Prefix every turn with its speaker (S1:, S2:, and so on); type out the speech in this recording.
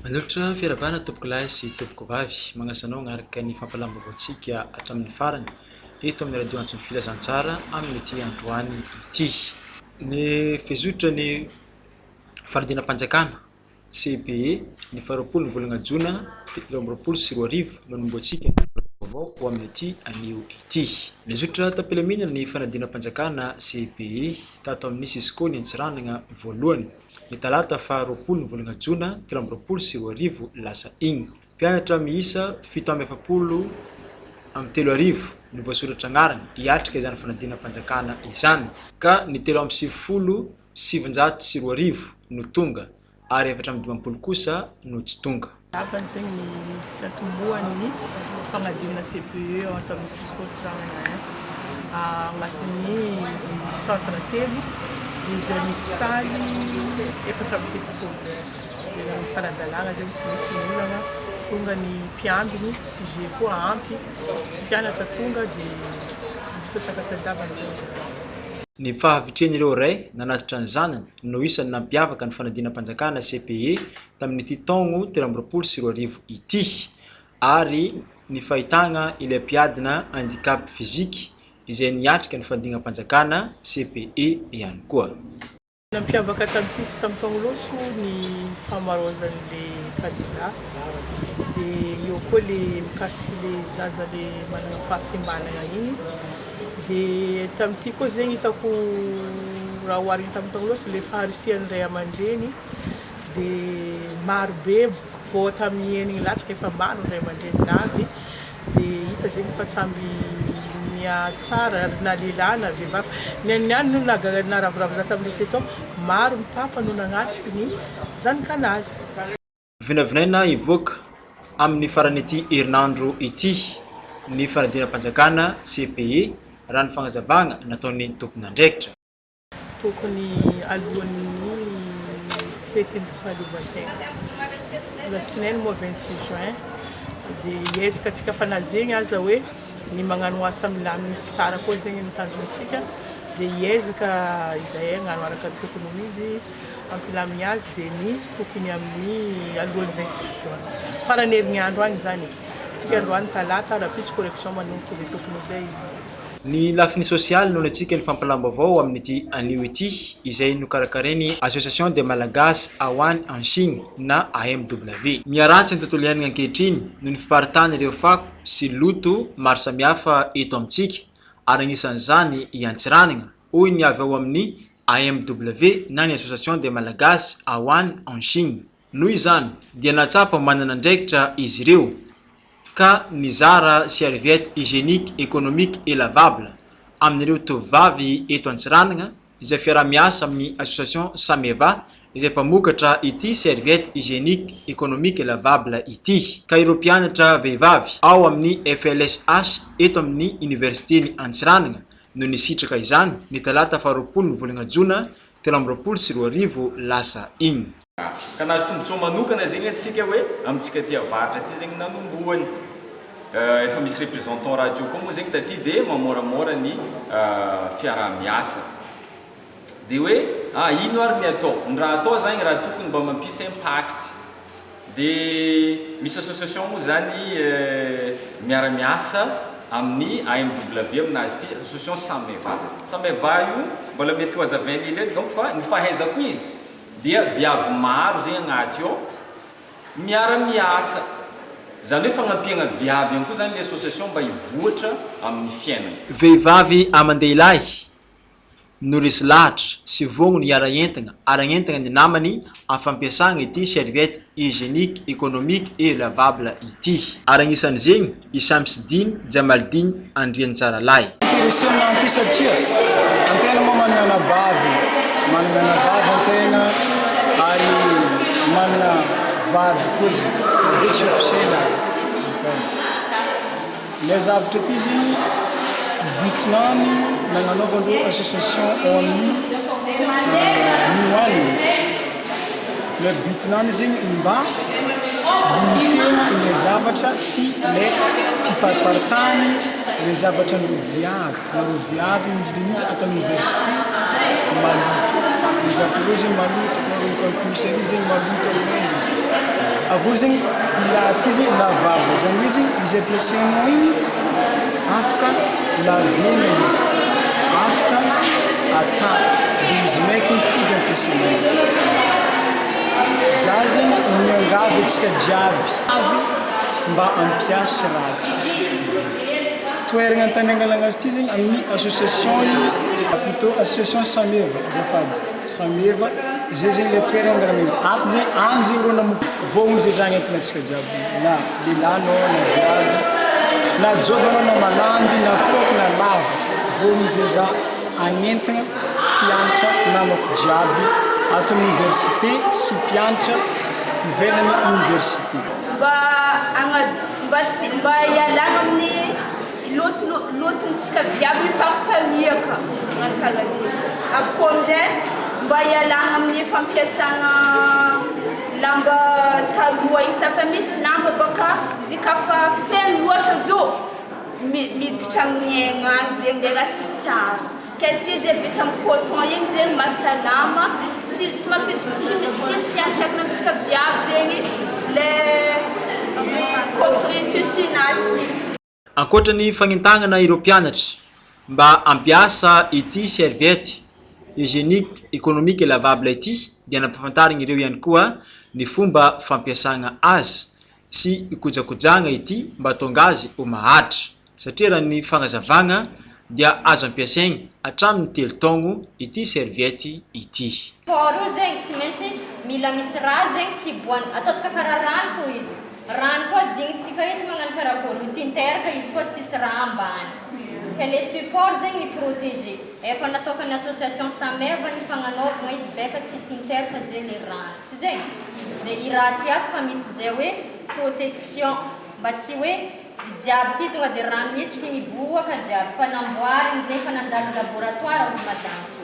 S1: Malotra fiarabana tompoko lahy sy tompoko vavy magnasanao agnaraka ny fampalambavantsika hatramin'ny farany eto amin'ny radio antony filazantsara amin'ny ity androany ity. Ny fizotra ny Fanadinam-panjakana CEPE ny faharoapolo ny volana Jona 2024 manomboantsika vaovao ho amin'ny ity anio ity. Nizotra tampelaminana ny Fanadinam-panjakana CEPE tato amin'ny Cisco ny antsiranana voalohany. Ny talata faharoapolo ny volana Jona 2024 lasa igny. Mpianatra miisa 770 amin'ny 3 ny voasoratra agnarany hiatrika izany Fanadinam-panjakana izany, ka ny 770 no tonga ary 420 kosa no tsy tonga.
S2: Avany zegny ny fiatombohan'ny fanadinana CPE ao amin'ny Cisco Tsirana agnatin'ny centre telo izay misy saly 470. Dia ny faradalagna zegny tsy misy olana tonga ny mpiambiny sujet koa ampy mpianatra tonga dia mitsakasadavana zegny.
S1: Ny fahavitren'ireo ray nanatitra ny zanany no isan'ny nampiavaka ny Fanadinam-panjakana CPE tamin'ity taogno 2024 ity, ary ny fahitana ilay mpiadina handicap physique izay niatrika ny Fanadinam-panjakana CPE ihany koa.
S2: Nampiavaka tamin'ity sy tamin'ny Pangoloso ny famarozan'le candidat dia eo koa le mikasiky le zaza le manana fahasembanana igny. Dia tamin'ity koa zegny hitako raha oharina tamin'ny Pangoloso le faharisian'ny ray aman-dreny dia marobe vao tamin'ny enigny latsaka efa maro ray aman-dreny navy dia hita zegny fa tsamby tsara na lehilahy na vehivavy niany no naravoravo za tamin'ny lycée tao maro ny papa no nagnatriky ny zanakanazy.
S1: Vinavinaina ivoaka amin'ny faran'ity herinandro ity ny Fanadinam-panjakana CPE raha ny fagnazavagna nataon'ny tompon'andraikitra.
S2: Tokony alohan'ny fetin'ny fahaleovan-tegna latsinainy moa 26 juin dia hiezaka antsika fanazegny aza hoe ny magnano asa milamina misy tsara koa zegny ny tanjontsika dia hiezaka izay agnano araka ny tokony ho izy ampilaminy azy dia ny tokony amin'ny alohan'ny 26 juin farany herignandro agny zany tsika androany talata raha pisy correction manomboka le tokony izay izy.
S1: Ny lafiny sosialy noho antsika ny fampalam-baovao amin'ity anio ity izay nokarakarainy Association des Malagasy Awan en Chine na AMW. Miaratsy ny tontolo iainana ankehitriny noho ny fiparitana ireo fako sy loto maro samihafa eto amintsika ary anisan'izany iantsiranana hoy ny avy ao amin'ny AMW na ny Association des Malagasy Awan en Chine. Noho izany dia natsapa manana andraikitra izy ireo ka nizara serviette hygiénique, économique et lavable amin'ireo tovavy eto antsiranana izay fiara-miasa amin'ny association Sameva izay mpamokatra ity serviette hygiénique, économique et lavable ity. Ka ireo mpianatra vehivavy ao amin'ny FLSH eto amin'ny université ny Antsiranana no nisitraka izany ny talata faharoapolo ny volana Jona 2024 lasa igny.
S3: Ka nazo tombontsoa manokana zegny antsika hoe amintsika ty avaratra ty zegny nanomboany efa misy représentant radio koa moa zegny taty dia mamoramora ny fiara-miasa dia hoe ino ary ny atao, ny raha atao zany raha tokony mba mampisy impact dia misy association moa zany miara-miasa amin'ny AMW aminazy ty association Sameva io mbola mety ho azavainy ilay donc fa ny fahaizako izy dia viavy maro zegny agnaty ao miara-miasa zany hoe fagnampihana viavy ihany koa zany le association mba hivoatra amin'ny fiainana.
S1: Vehivavy aman-dehilahy no resy lahatra sy vogno ny ara-entana ara-entana ny namany amin'ny fampiasana ity serviette hygiénique, économique et lavable ity. Ary anisan'izegny i Samsidiny Jamaldiny Andriantsaralahy.
S4: Intéressant anty satria antegna moa manana bavy antegna ary manana vady koa izy dia tsy ofisena. Les zavatra ty zegny bitinany nagnanaovandreo association ao amin'ny Nioany. Le bitinany zegny mba limitena le zavatra sy le fipariparitany le zavatra nareo viavy indrindra atao université maloto. Le zavatra reo zegny maloto, le compuserie zegny maloto aminay zegny. avy eo zegny ilaty zegny lavable zany hoe zegny izy ampiasainao igny afaka lavena izy afaka atapy dia izy maiky mitovy ampiasainao za zegny miangavy atsika jiaby avy mba ampiasa raha ty toeragna an-tanangalana azy ty zegny amin'ny association plutôt association Sameva azafady Sameva zay zegny le toeragna angalana izy aty zegny agny zegny rô namvoagny zay zany entina atsika jiaby na lehilahinao na viavy na jobanao na malandy na foko na lava voagny zay za agnentina mpianatra namako jiaby ato amin'ny université sy mpianatra ivelany université
S5: mba ialagna amin'ny lotontsika viavy mipampariaka magnano karaha zay aboko amin'izay mba ialagna amin'ny fampiasana lamba taloha isa fa misy lamba baka izy kafa feno loatra zao miditra amin'ny aigna agny zegny le raha tsy tsara kesty zay vita amin'ny coton igny zegny mahasalama tsy tsisy fiantraikana amintsika viavy zegny le coton tissunazy ty.
S1: Ankoatrany fagnentagnana ireo mpianatra mba ampiasa ity serviette hygiénique économique et lavable ity dia nampafantarina ireo ihany koa ny fomba fampiasana azy sy ikojakojagna ity mba tonga azy ho maharitra satria raha ny fagnazavagna dia azo ampiasaigny hatramin'ny 3 taogno ity serviette ity.
S6: Por io zegny tsy maintsy mila misy raha zegny tsy boany ataotsika karaha rano fô izy rano koa dignitsika eto magnano karakory mitinteraka izy koa tsisy raha ambany ka le support zegny ny protégé efa natokany association Sameva ny fagnanaovana izy beka tsy tinteraka zegny le rano tsy zegny dia i raha ty ato fa misy zay hoe protection mba tsy hoe jiaby ty tonga dia rano mihetriky miboaka jiaby fa namboariny zegny fa nandalo laboratoire ozy madamo